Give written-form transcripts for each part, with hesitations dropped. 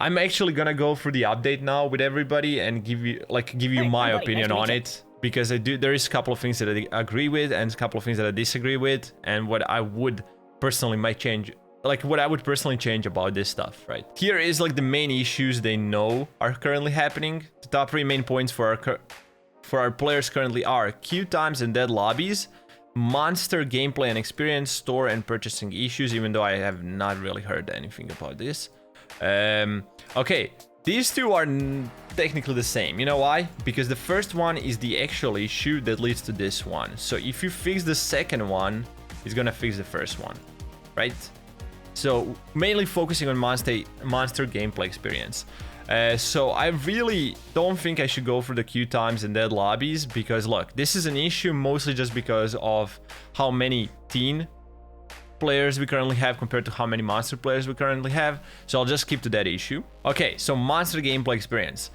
I'm actually gonna go through the update now with everybody and give you my opinion on it, because there is a couple of things that I agree with and a couple of things that I disagree with, and what I would personally might change, like what I would personally change about this stuff, right? Here is like the main issues they know are currently happening. The top 3 main points for our players currently are queue times and dead lobbies, monster gameplay and experience, store and purchasing issues, even though I have not really heard anything about this. Okay, these two are technically the same. You know why? Because the first one is the actual issue that leads to this one. So if you fix the second one, it's gonna fix the first one, right? So mainly focusing on monster gameplay experience. So I really don't think I should go for the queue times and dead lobbies, because look, this is an issue mostly just because of how many teen players we currently have compared to how many monster players we currently have. So I'll just skip to that issue. Okay, so monster gameplay experience.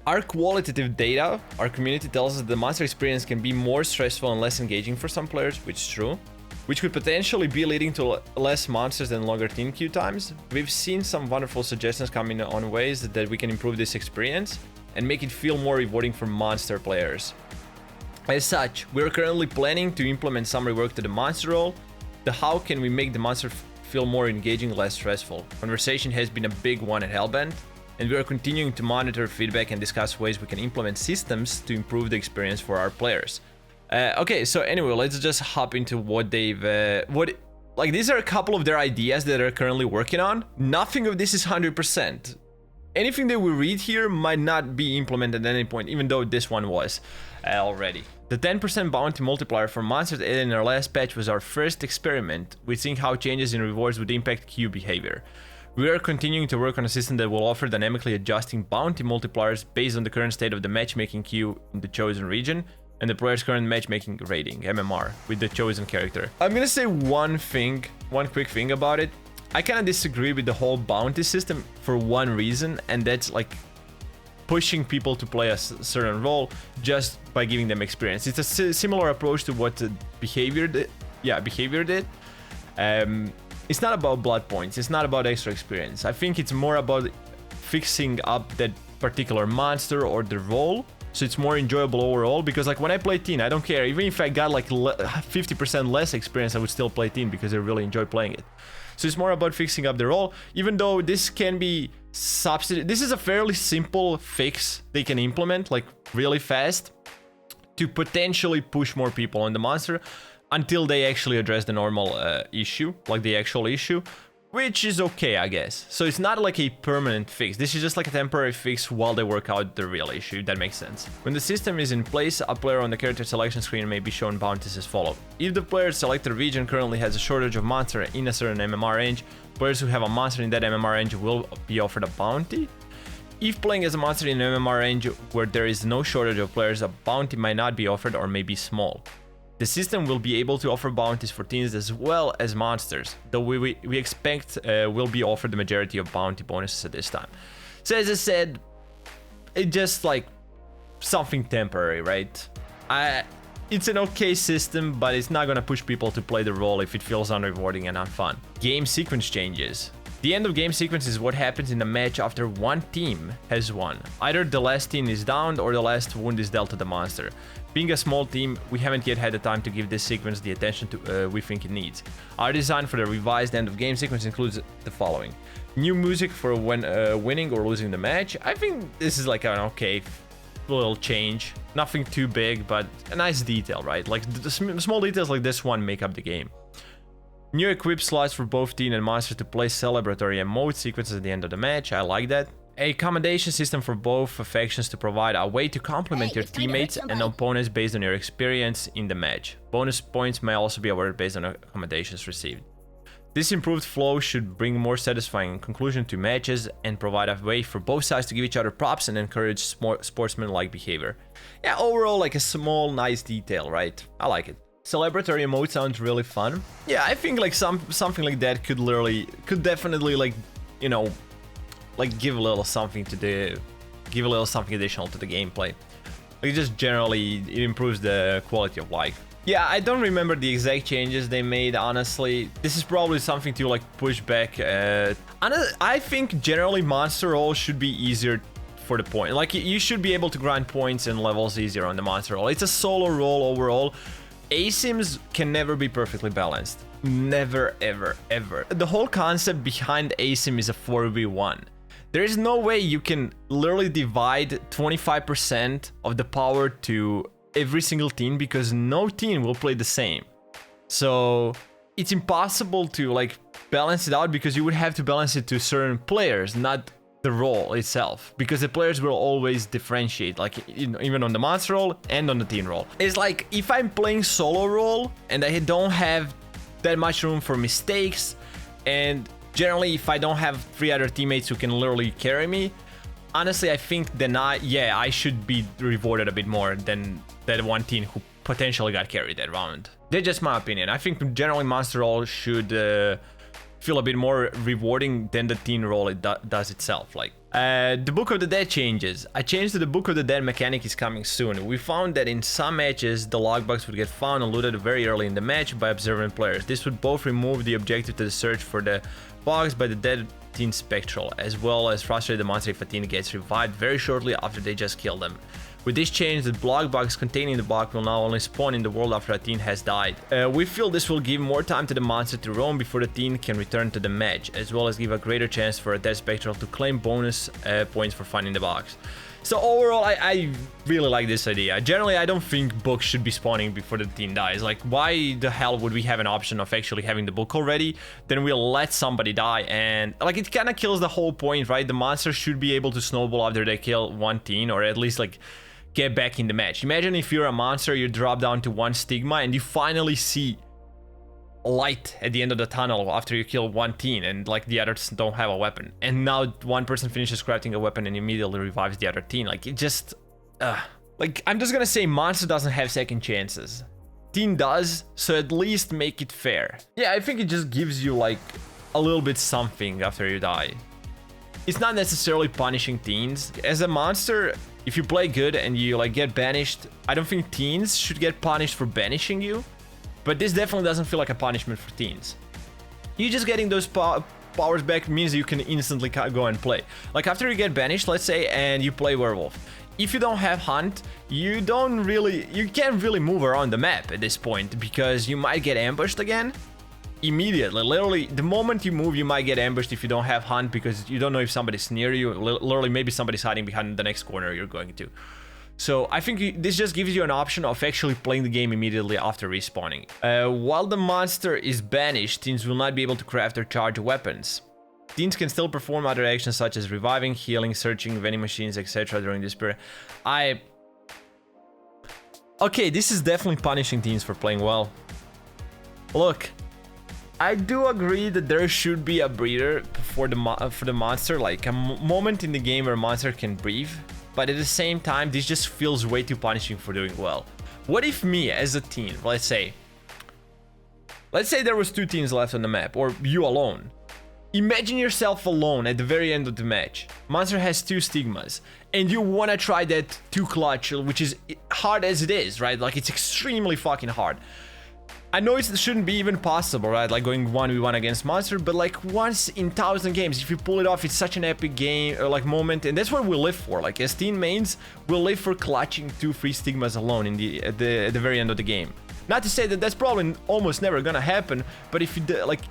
Our qualitative data, our community tells us that the monster experience can be more stressful and less engaging for some players, which is true, which could potentially be leading to less monsters and longer team queue times. We've seen some wonderful suggestions coming on ways that we can improve this experience and make it feel more rewarding for monster players. As such, we're currently planning to implement some rework to the monster role. The how can we make the monster feel more engaging, less stressful. Conversation has been a big one at Hellbent, and we are continuing to monitor feedback and discuss ways we can implement systems to improve the experience for our players. Okay, so anyway, let's just hop into what they've... these are a couple of their ideas that they're currently working on. Nothing of this is 100%. Anything that we read here might not be implemented at any point, even though this one was already. The 10% bounty multiplier for monsters added in our last patch was our first experiment with seeing how changes in rewards would impact queue behavior. We are continuing to work on a system that will offer dynamically adjusting bounty multipliers based on the current state of the matchmaking queue in the chosen region and the player's current matchmaking rating, MMR, with the chosen character. I'm gonna say one quick thing about it. I kind of disagree with the whole bounty system for one reason, and that's like pushing people to play a certain role just by giving them experience. It's a similar approach to what Behavior did. Yeah, Behavior did. It's not about blood points. It's not about extra experience. I think it's more about fixing up that particular monster or the role, so it's more enjoyable overall. Because like when I play Teen, I don't care. Even if I got like 50% less experience, I would still play Teen because I really enjoy playing it. So it's more about fixing up the role, even though this can be substituted. This is a fairly simple fix they can implement like really fast to potentially push more people on the monster until they actually address the normal issue, like the actual issue, which is okay, I guess. So it's not like a permanent fix. This is just like a temporary fix while they work out the real issue, if that makes sense. When the system is in place, a player on the character selection screen may be shown bounties as follows. If the player's selected region currently has a shortage of monster in a certain MMR range, players who have a monster in that MMR range will be offered a bounty. If playing as a monster in an MMR range where there is no shortage of players, a bounty might not be offered or may be small. The system will be able to offer bounties for teens as well as monsters, though we expect will be offered the majority of bounty bonuses at this time. So as I said, it's just like something temporary, right? It's an okay system, but it's not gonna push people to play the role if it feels unrewarding and unfun. Game sequence changes. The end of game sequence is what happens in the match after one team has won. Either the last team is downed or the last wound is dealt to the monster. Being a small team, we haven't yet had the time to give this sequence the attention we think it needs. Our design for the revised end of game sequence includes the following. New music for when winning or losing the match. I think this is like an okay little change. Nothing too big, but a nice detail, right? Like the small details like this one make up the game. New equip slots for both teen and monster to play celebratory and mode sequences at the end of the match. I like that. A commendation system for both factions to provide a way to compliment your teammates and opponents based on your experience in the match. Bonus points may also be awarded based on commendations received. This improved flow should bring more satisfying conclusion to matches and provide a way for both sides to give each other props and encourage sportsman-like behavior. Yeah, overall like a small nice detail, right? I like it. Celebratory mode sounds really fun. Yeah, I think like something like that could definitely like, you know, like give a little something additional to the gameplay. Like just generally it improves the quality of life. Yeah, I don't remember the exact changes they made, honestly. This is probably something to like push back I think generally monster roll should be easier for the point. Like, you should be able to grind points and levels easier on the monster roll. It's a solo roll overall. Asims can never be perfectly balanced. Never, ever, ever. The whole concept behind Asim is a 4v1. There is no way you can literally divide 25% of the power to every single team, because no team will play the same. So it's impossible to like balance it out, because you would have to balance it to certain players, not the role itself, because the players will always differentiate, like even on the monster role and on the team role. It's like if I'm playing solo role and I don't have that much room for mistakes, and generally if I don't have 3 other teammates who can literally carry me, honestly I think then I should be rewarded a bit more than that one team who potentially got carried that round. That's just my opinion. I think generally monster role should feel a bit more rewarding than the team role it does itself. Like the Book of the Dead changes. A change to the Book of the Dead mechanic is coming soon. We found that in some matches the logbox would get found and looted very early in the match by observant players. This would both remove the objective to the search for the box by the dead teen spectral, as well as frustrate the monster if a teen gets revived very shortly after they just killed them. With this change, the block box containing the box will now only spawn in the world after a teen has died. We feel this will give more time to the monster to roam before the teen can return to the match, as well as give a greater chance for a dead spectral to claim bonus points for finding the box. So overall, I really like this idea. Generally, I don't think books should be spawning before the teen dies. Like, why the hell would we have an option of actually having the book already? Then we'll let somebody die, and like it kind of kills the whole point, right? The monster should be able to snowball after they kill one teen, or at least like get back in the match. Imagine if you're a monster, you drop down to 1 stigma and you finally see light at the end of the tunnel after you kill one teen and like the others don't have a weapon, and now one person finishes crafting a weapon and immediately revives the other teen. Like, it just like, I'm just gonna say monster doesn't have second chances. Teen does, so at least make it fair. Yeah, I think it just gives you like a little bit something after you die. It's not necessarily punishing teens. As a monster, if you play good and you like get banished, I don't think teens should get punished for banishing you, but this definitely doesn't feel like a punishment for teens. You just getting those powers back means you can instantly go and play. Like, after you get banished, let's say, and you play werewolf, if you don't have hunt, you can't really move around the map at this point, because you might get ambushed again immediately. Literally, the moment you move, you might get ambushed if you don't have hunt, because you don't know if somebody's near you. Literally, maybe somebody's hiding behind the next corner you're going to. So I think this just gives you an option of actually playing the game immediately after respawning. While the monster is banished, teens will not be able to craft or charge weapons. Teens can still perform other actions such as reviving, healing, searching, vending machines, etc. during this period. Okay, this is definitely punishing teens for playing well. Look, I do agree that there should be a breather for the monster, like a moment in the game where monster can breathe, but at the same time, this just feels way too punishing for doing well. What if me, as a teen, let's say there was 2 teens left on the map, or you alone. Imagine yourself alone at the very end of the match. Monster has 2 stigmas, and you wanna try that 2 clutch, which is hard as it is, right? Like, it's extremely fucking hard. I know it shouldn't be even possible, right? Like going 1v1 against monster, but like once in 1,000 games, if you pull it off, it's such an epic game or like moment, and that's what we live for. Like, as teen mains, we'll live for clutching 2 free stigmas alone at the very end of the game. Not to say that that's probably almost never gonna happen, but if you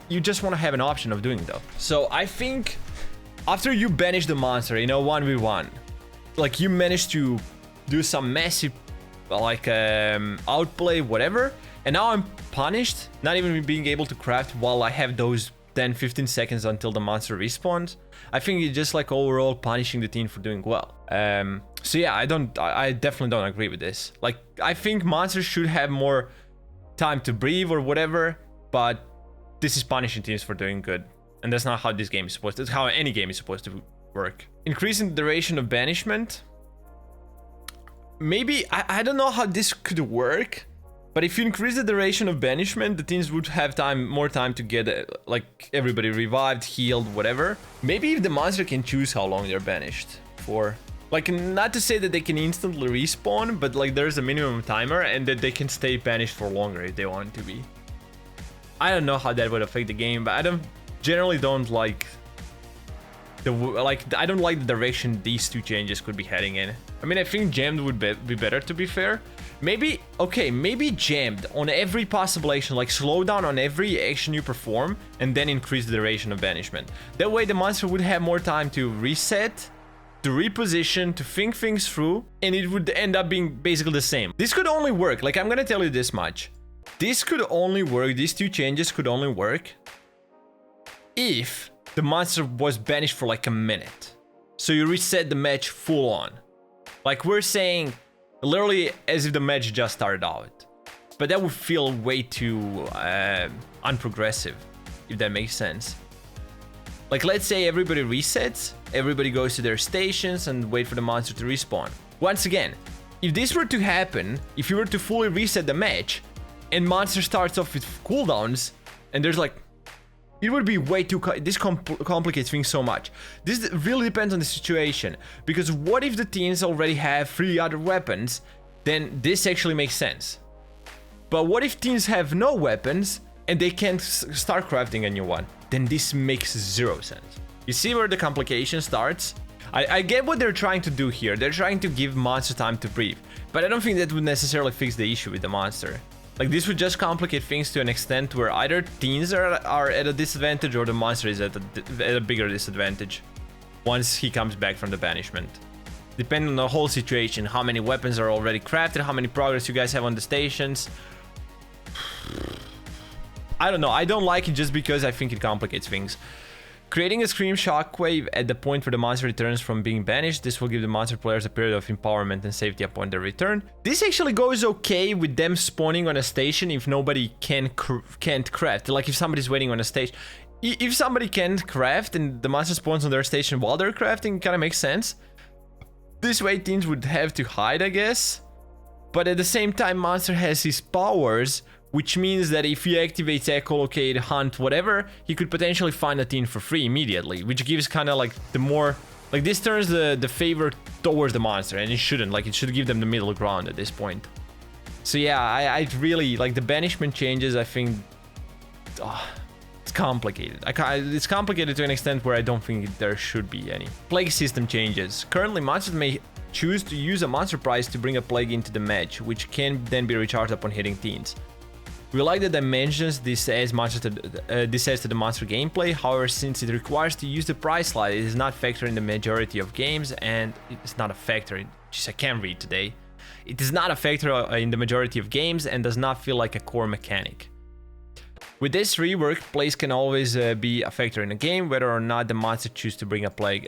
you just want to have an option of doing though. So I think after you banish the monster, 1v1, like you managed to do some massive like outplay, whatever. And now I'm punished, not even being able to craft while I have those 10-15 seconds until the monster respawns. I think it's just like overall punishing the team for doing well. So yeah, I definitely don't agree with this. Like, I think monsters should have more time to breathe or whatever, but this is punishing teams for doing good. And that's not how this game is supposed to, that's how any game is supposed to work. Increasing the duration of banishment. Maybe, I don't know how this could work. But if you increase the duration of banishment, the teams would have more time to get like everybody revived, healed, whatever. Maybe if the monster can choose how long they're banished for. Like, not to say that they can instantly respawn, but like there's a minimum timer and that they can stay banished for longer if they want to be. I don't know how that would affect the game, but I generally don't like I don't like the direction these two changes could be heading in. I mean, I think jammed would be better, to be fair. Maybe, okay, maybe jammed on every possible action, like slow down on every action you perform, and then increase the duration of banishment. That way the monster would have more time to reset, to reposition, to think things through, and it would end up being basically the same. This could only work, like I'm gonna tell you this much. This could only work, these two changes could only work if the monster was banished for like a minute. So you reset the match full on. Like we're saying, literally as if the match just started out. But that would feel way too unprogressive, if that makes sense. Like let's say everybody resets, everybody goes to their stations and wait for the monster to respawn. Once again, if this were to happen, if you were to fully reset the match, and monster starts off with cooldowns, and there's like, it would be way too, this complicates things so much. This really depends on the situation, because what if the teams already have 3 other weapons, then this actually makes sense. But what if teams have no weapons, and they can't start crafting a new one? Then this makes 0 sense. You see where the complication starts? I get what they're trying to do here. They're trying to give monster time to breathe, but I don't think that would necessarily fix the issue with the monster. Like this would just complicate things to an extent where either teams are at a disadvantage or the monster is at a bigger disadvantage once he comes back from the banishment. Depending on the whole situation, how many weapons are already crafted, how many progress you guys have on the stations. I don't know, I don't like it just because I think it complicates things. Creating a Scream Shockwave at the point where the monster returns from being banished. This will give the monster players a period of empowerment and safety upon their return. This actually goes okay with them spawning on a station if nobody can't craft. Like if somebody's waiting on a station. If somebody can't craft and the monster spawns on their station while they're crafting, it kind of makes sense. This way teams would have to hide, I guess. But at the same time, monster has his powers, which means that if he activates echolocate, hunt, whatever, he could potentially find a team for free immediately, which gives kind of like the more, like this turns the favor towards the monster, and it shouldn't, like it should give them the middle ground at this point. So yeah, I really like the banishment changes. I think it's complicated. It's complicated to an extent where I don't think there should be any. Plague system changes. Currently, monsters may choose to use a monster prize to bring a plague into the match, which can then be recharged upon hitting teams. We like the dimensions this adds to the monster gameplay. However, since it requires to use the price slide, it is not factored in the majority of games, and it's not a factor. Jeez, I can't read today. It is not a factor in the majority of games and does not feel like a core mechanic. With this rework, plays can always be a factor in a game, whether or not the monster chooses to bring a plague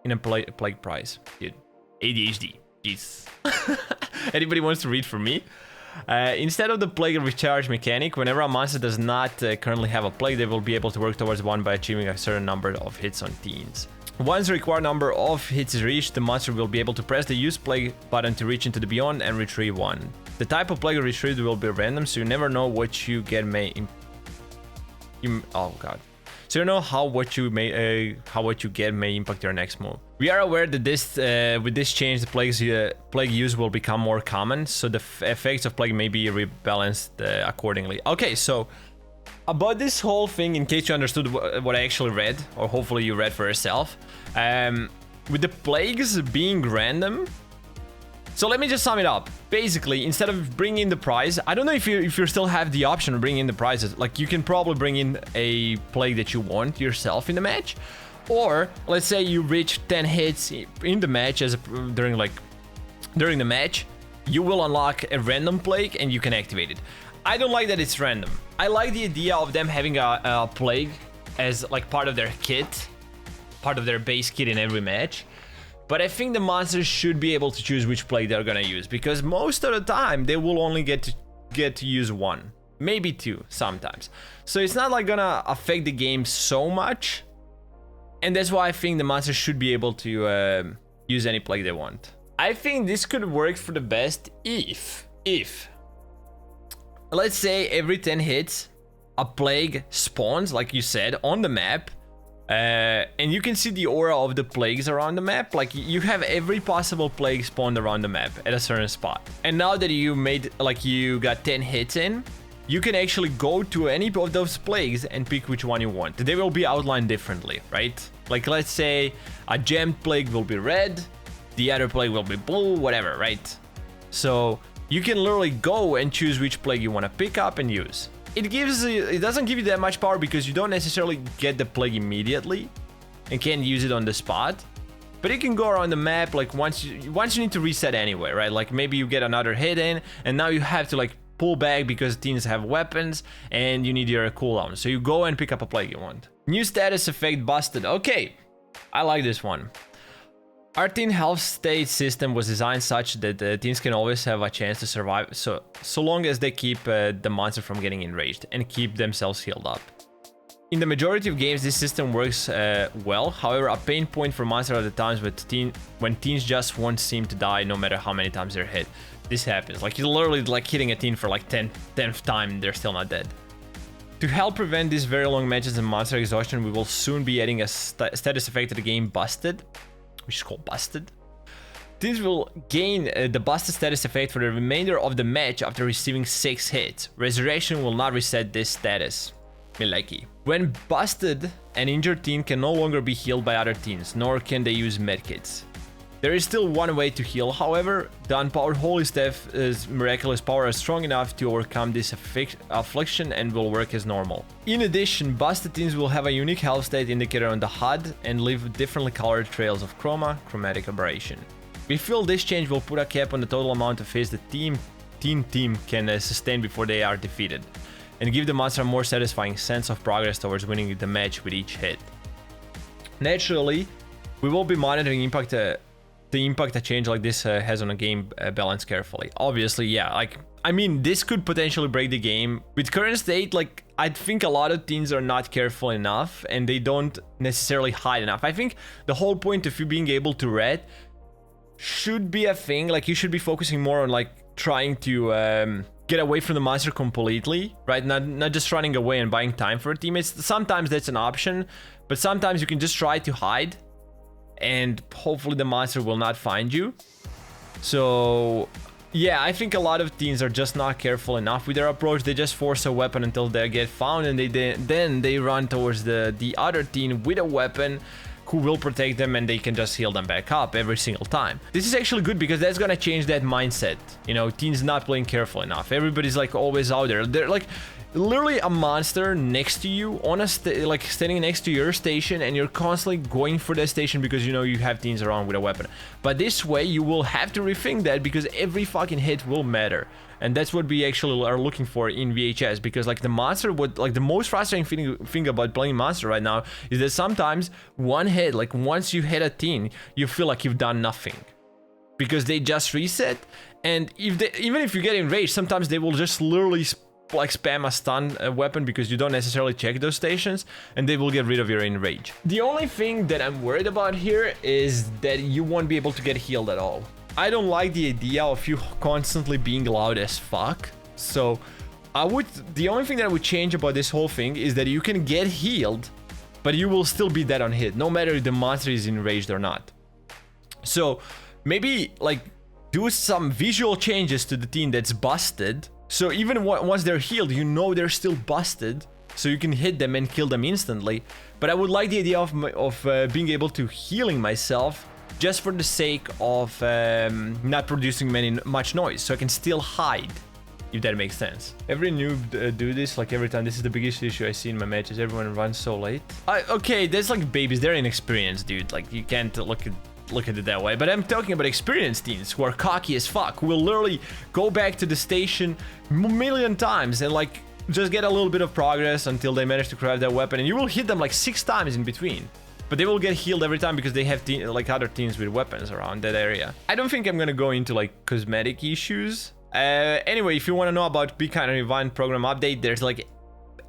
in a plague prize. Dude, ADHD. Jeez. Anybody wants to read for me? Instead of the plague recharge mechanic, whenever a monster does not currently have a plague, they will be able to work towards one by achieving a certain number of hits on teams. Once the required number of hits is reached, the monster will be able to press the use plague button to reach into the beyond and retrieve one. The type of plague retrieved will be random, so you never know what you get may oh god. So you know how what you get may impact your next move. We are aware that with this change, the plague use will become more common, so the effects of plague may be rebalanced accordingly. Okay, so about this whole thing, in case you understood what I actually read, or hopefully you read for yourself, with the plagues being random. So let me just sum it up. Basically, instead of bringing in the prize, I don't know if you still have the option of bringing in the prizes. Like you can probably bring in a plague that you want yourself in the match, or let's say you reach 10 hits in the match during the match, you will unlock a random plague and you can activate it. I don't like that it's random. I like the idea of them having a plague as like part of their kit, part of their base kit in every match. But I think the monsters should be able to choose which plague they're gonna use, because most of the time they will only get to use one, maybe two sometimes. So it's not like gonna affect the game so much, and that's why I think the monsters should be able to use any plague they want. I think this could work for the best if let's say every 10 hits a plague spawns, like you said, on the map. And you can see the aura of the plagues around the map. Like you have every possible plague spawned around the map at a certain spot. And now that you got 10 hits in, you can actually go to any of those plagues and pick which one you want. They will be outlined differently, right? Like let's say a gemmed plague will be red, the other plague will be blue, whatever, right? So you can literally go and choose which plague you want to pick up and use. It doesn't give you that much power because you don't necessarily get the plague immediately and can't use it on the spot. But you can go around the map like once you need to reset anyway, right? Like maybe you get another hit in and now you have to like pull back because teams have weapons and you need your cooldown. So you go and pick up a plague you want. New status effect busted. Okay, I like this one. Our teen health state system was designed such that teams can always have a chance to survive so long as they keep the monster from getting enraged and keep themselves healed up. In the majority of games, this system works well. However, a pain point for monsters are the times when teens just won't seem to die no matter how many times they're hit. This happens. Like you're literally like hitting a teen for like 10th time, they're still not dead. To help prevent these very long matches and monster exhaustion, we will soon be adding a status effect to the game Busted, which is called Busted. Teams will gain the Busted status effect for the remainder of the match after receiving 6 hits. Resurrection will not reset this status. Mileki. When busted, an injured teen can no longer be healed by other teens, nor can they use medkits. There is still one way to heal, however, the unpowered Holy Staff's miraculous power is strong enough to overcome this affliction and will work as normal. In addition, busted teens will have a unique health state indicator on the HUD and leave differently colored trails of chromatic aberration. We feel this change will put a cap on the total amount of hits the team can sustain before they are defeated, and give the monster a more satisfying sense of progress towards winning the match with each hit. Naturally, we will be monitoring the impact a change like this has on a game balance carefully. Obviously, yeah, like, I mean, this could potentially break the game. With current state, like, I think a lot of teens are not careful enough and they don't necessarily hide enough. I think the whole point of you being able to red should be a thing. Like, you should be focusing more on, like, trying to get away from the monster completely, right? Not just running away and buying time for a teammates. Sometimes that's an option, but sometimes you can just try to hide and hopefully the monster will not find you. So yeah, I think a lot of teens are just not careful enough with their approach. They just force a weapon until they get found, and then they run towards the other teen with a weapon who will protect them, and they can just heal them back up every single time. This is actually good because that's gonna change that mindset. You know, teens not playing careful enough. Everybody's like always out there. They're like literally a monster next to you on a like standing next to your station, and you're constantly going for that station because you know you have teens around with a weapon. But this way you will have to rethink that because every fucking hit will matter, and that's what we actually are looking for in VHS. Because like the monster, the most frustrating thing about playing monster right now is that sometimes one hit, like once you hit a teen, you feel like you've done nothing because they just reset. And even if you get enraged, sometimes they will just literally like spam a stun weapon because you don't necessarily check those stations, and they will get rid of your enrage. The only thing that I'm worried about here is that you won't be able to get healed at all. I don't like the idea of you constantly being loud as fuck. So the only thing that I would change about this whole thing is that you can get healed, but you will still be dead on hit, no matter if the monster is enraged or not. So maybe like do some visual changes to the team that's busted. So even once they're healed, you know they're still busted, so you can hit them and kill them instantly. But I would like the idea of being able to healing myself just for the sake of not producing much noise, so I can still hide, if that makes sense. Every noob do this, like every time. This is the biggest issue I see in my matches. Everyone runs so late. Okay, that's like babies. They're inexperienced, dude. Like you can't look at it that way. But I'm talking about experienced teens who are cocky as fuck, who will literally go back to the station a million times and like just get a little bit of progress until they manage to craft that weapon, and you will hit them like 6 times in between, but they will get healed every time because they have like other teams with weapons around that area. I don't think I'm gonna go into like cosmetic issues. Anyway, if you want to know about Be Kind and Rewind program update, there's like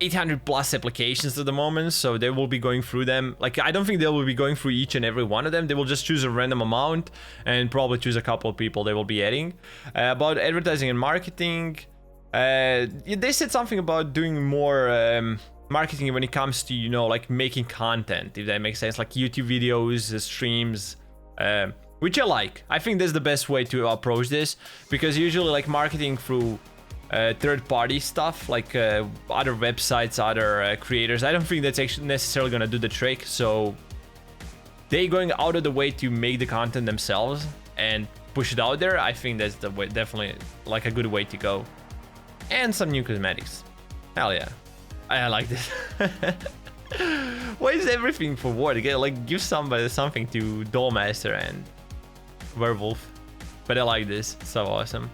800 plus applications at the moment, so they will be going through them. Like, I don't think they will be going through each and every one of them. They will just choose a random amount and probably choose a couple of people they will be adding. About advertising and marketing, they said something about doing more marketing when it comes to, you know, like making content, if that makes sense, like YouTube videos, streams, which I like. I think that's the best way to approach this, because usually like marketing through third-party stuff like other websites, other creators, I don't think that's actually necessarily gonna do the trick. So they going out of the way to make the content themselves and push it out there, I think that's the way, definitely like a good way to go. And some new cosmetics. Hell yeah. I like this. Why is everything for war? Like, give somebody something to Dollmaster and Werewolf. But I like this. It's so awesome.